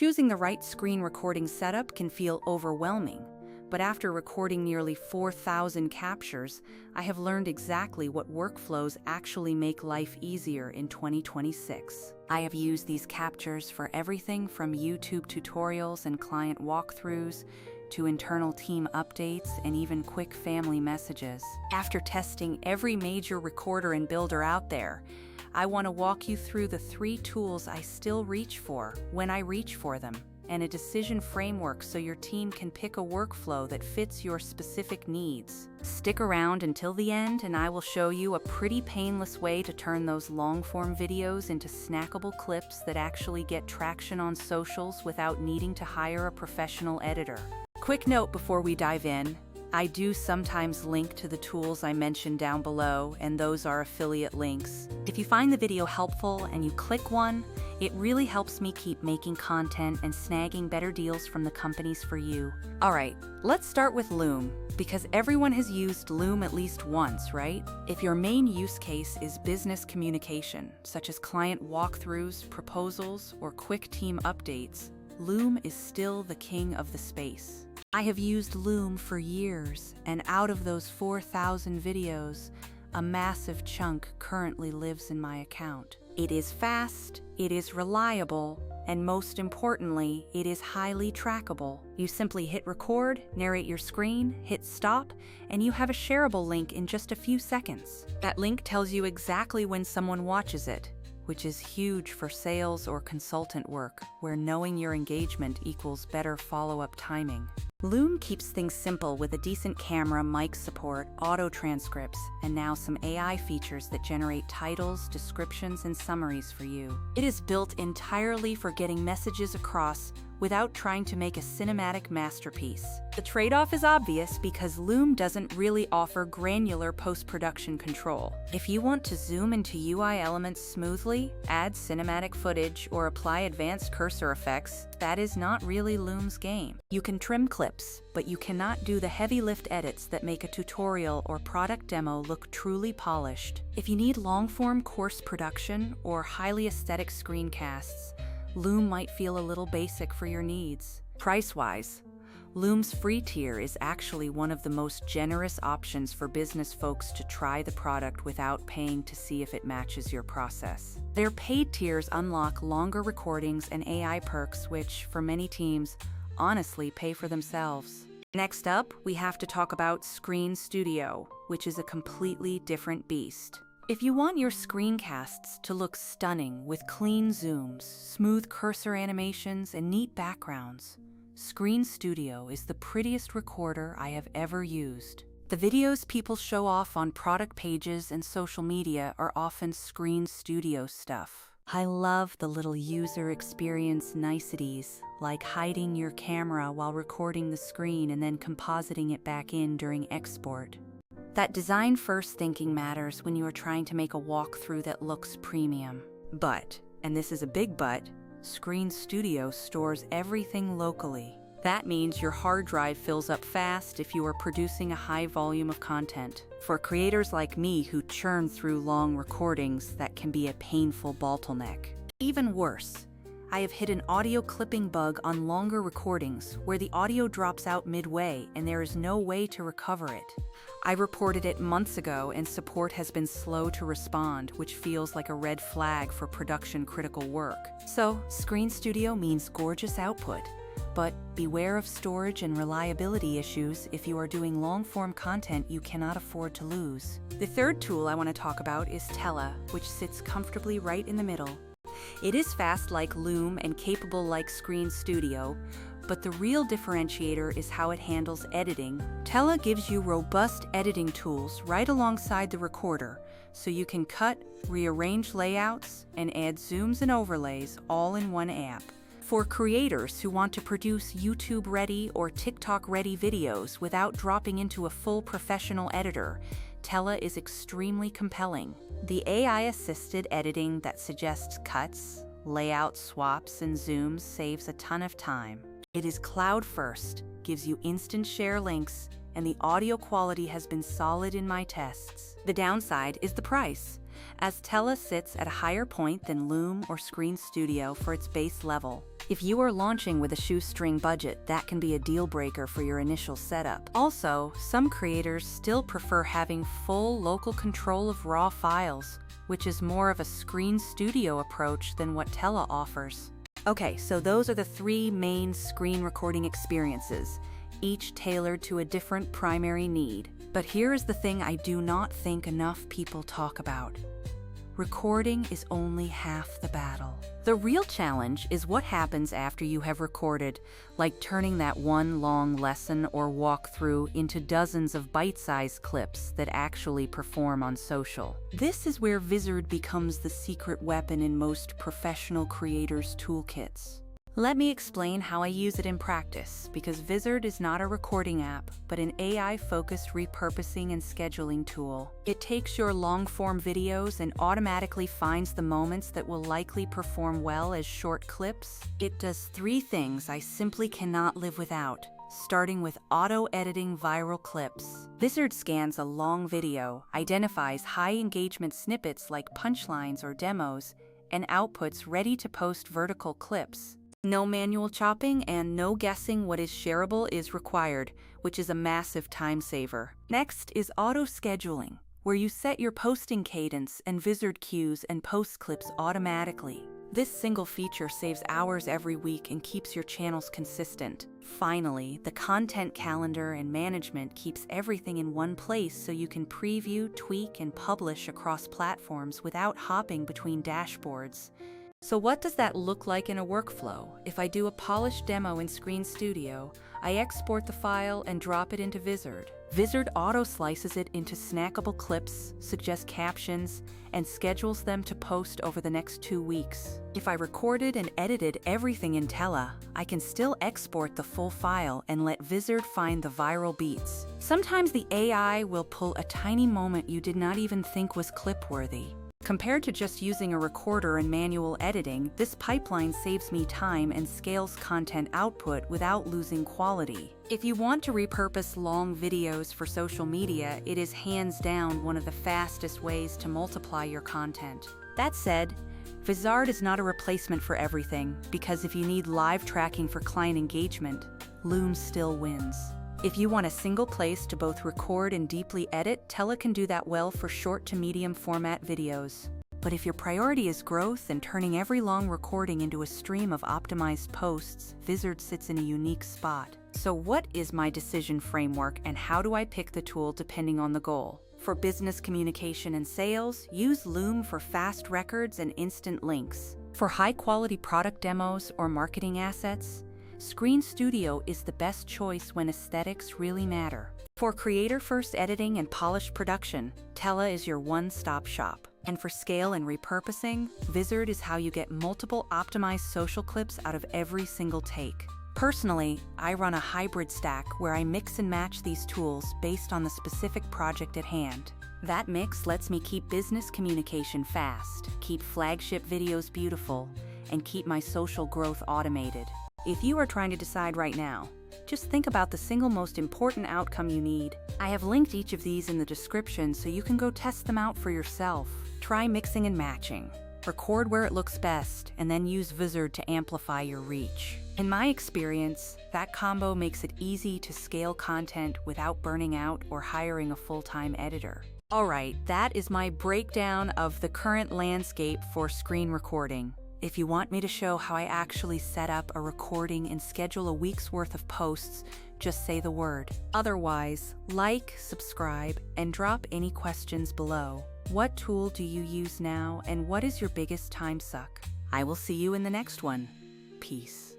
Choosing the right screen recording setup can feel overwhelming, but after recording nearly 4,000 captures, I have learned exactly what workflows actually make life easier in 2026. I have used these captures for everything from YouTube tutorials and client walkthroughs to internal team updates and even quick family messages. After testing every major recorder and builder out there, I want to walk you through the 3 tools I still reach for when I reach for them, and a decision framework so your team can pick a workflow that fits your specific needs. Stick around until the end and I will show you a pretty painless way to turn those long-form videos into snackable clips that actually get traction on socials without needing to hire a professional editor. Quick note before we dive in, I do sometimes link to the tools I mentioned down below, and those are affiliate links. If you find the video helpful and you click one, it really helps me keep making content and snagging better deals from the companies for you. Alright, let's start with Loom, because everyone has used Loom at least once, right? If your main use case is business communication, such as client walkthroughs, proposals, or quick team updates, Loom is still the king of the space. I have used Loom for years, and out of those 4,000 videos, a massive chunk currently lives in my account. It is fast, it is reliable, and most importantly, it is highly trackable. You simply hit record, narrate your screen, hit stop, and you have a shareable link in just a few seconds. That link tells you exactly when someone watches it, which is huge for sales or consultant work, where knowing your engagement equals better follow-up timing. Loom keeps things simple with a decent camera, mic support, auto transcripts, and now some AI features that generate titles, descriptions, and summaries for you. It is built entirely for getting messages across without trying to make a cinematic masterpiece. The trade-off is obvious because Loom doesn't really offer granular post-production control. If you want to zoom into UI elements smoothly, add cinematic footage, or apply advanced cursor effects, that is not really Loom's game. You can trim clips, but you cannot do the heavy lift edits that make a tutorial or product demo look truly polished. If you need long-form course production or highly aesthetic screencasts, Loom might feel a little basic for your needs. Price-wise, Loom's free tier is actually one of the most generous options for business folks to try the product without paying to see if it matches your process. Their paid tiers unlock longer recordings and AI perks, which, for many teams, honestly pay for themselves. Next up, we have to talk about Screen Studio, which is a completely different beast. If you want your screencasts to look stunning with clean zooms, smooth cursor animations, and neat backgrounds, Screen Studio is the prettiest recorder I have ever used. The videos people show off on product pages and social media are often Screen Studio stuff. I love the little user experience niceties, like hiding your camera while recording the screen and then compositing it back in during export. That design-first thinking matters when you are trying to make a walkthrough that looks premium. But, and this is a big but, Screen Studio stores everything locally. That means your hard drive fills up fast if you are producing a high volume of content. For creators like me who churn through long recordings, that can be a painful bottleneck. Even worse, I have hit an audio clipping bug on longer recordings where the audio drops out midway and there is no way to recover it. I reported it months ago and support has been slow to respond, which feels like a red flag for production-critical work. So, Screen Studio means gorgeous output, but beware of storage and reliability issues if you are doing long-form content you cannot afford to lose. The third tool I want to talk about is Tella, which sits comfortably right in the middle. It is fast like Loom and capable like Screen Studio, but the real differentiator is how it handles editing. Tella gives you robust editing tools right alongside the recorder, so you can cut, rearrange layouts, and add zooms and overlays all in one app. For creators who want to produce YouTube-ready or TikTok-ready videos without dropping into a full professional editor, Tella is extremely compelling. The AI-assisted editing that suggests cuts, layout swaps, and zooms saves a ton of time. It is cloud-first, gives you instant share links, and the audio quality has been solid in my tests. The downside is the price, as Tella sits at a higher point than Loom or Screen Studio for its base level. If you are launching with a shoestring budget, that can be a deal breaker for your initial setup. Also, some creators still prefer having full local control of raw files, which is more of a screen studio approach than what Tella offers. Okay, so those are the 3 main screen recording experiences, each tailored to a different primary need. But here is the thing I do not think enough people talk about. Recording is only half the battle. The real challenge is what happens after you have recorded, like turning that one long lesson or walkthrough into dozens of bite-sized clips that actually perform on social. This is where Vizard becomes the secret weapon in most professional creators' toolkits. Let me explain how I use it in practice, because Vizard is not a recording app, but an AI-focused repurposing and scheduling tool. It takes your long-form videos and automatically finds the moments that will likely perform well as short clips. It does 3 things I simply cannot live without, starting with auto-editing viral clips. Vizard scans a long video, identifies high-engagement snippets like punchlines or demos, and outputs ready-to-post vertical clips. No manual chopping and no guessing what is shareable is required, which is a massive time saver. Next is auto-scheduling, where you set your posting cadence and Vizard cues and post clips automatically. This single feature saves hours every week and keeps your channels consistent. Finally, the content calendar and management keeps everything in one place so you can preview, tweak, and publish across platforms without hopping between dashboards. So what does that look like in a workflow? If I do a polished demo in Screen Studio, I export the file and drop it into Vizard. Vizard auto-slices it into snackable clips, suggests captions, and schedules them to post over the next 2 weeks. If I recorded and edited everything in Tella, I can still export the full file and let Vizard find the viral beats. Sometimes the AI will pull a tiny moment you did not even think was clip-worthy. Compared to just using a recorder and manual editing, this pipeline saves me time and scales content output without losing quality. If you want to repurpose long videos for social media, it is hands down one of the fastest ways to multiply your content. That said, Vizard is not a replacement for everything, because if you need live tracking for client engagement, Loom still wins. If you want a single place to both record and deeply edit, Tella can do that well for short to medium format videos. But if your priority is growth and turning every long recording into a stream of optimized posts, Vizard sits in a unique spot. So what is my decision framework and how do I pick the tool depending on the goal? For business communication and sales, use Loom for fast records and instant links. For high-quality product demos or marketing assets, Screen Studio is the best choice when aesthetics really matter. For creator-first editing and polished production, Tella is your one-stop shop. And for scale and repurposing, Vizard is how you get multiple optimized social clips out of every single take. Personally, I run a hybrid stack where I mix and match these tools based on the specific project at hand. That mix lets me keep business communication fast, keep flagship videos beautiful, and keep my social growth automated. If you are trying to decide right now, just think about the single most important outcome you need. I have linked each of these in the description so you can go test them out for yourself. Try mixing and matching. Record where it looks best, and then use Vizard to amplify your reach. In my experience, that combo makes it easy to scale content without burning out or hiring a full-time editor. Alright, that is my breakdown of the current landscape for screen recording. If you want me to show how I actually set up a recording and schedule a week's worth of posts, just say the word. Otherwise, like, subscribe, and drop any questions below. What tool do you use now, and what is your biggest time suck? I will see you in the next one. Peace.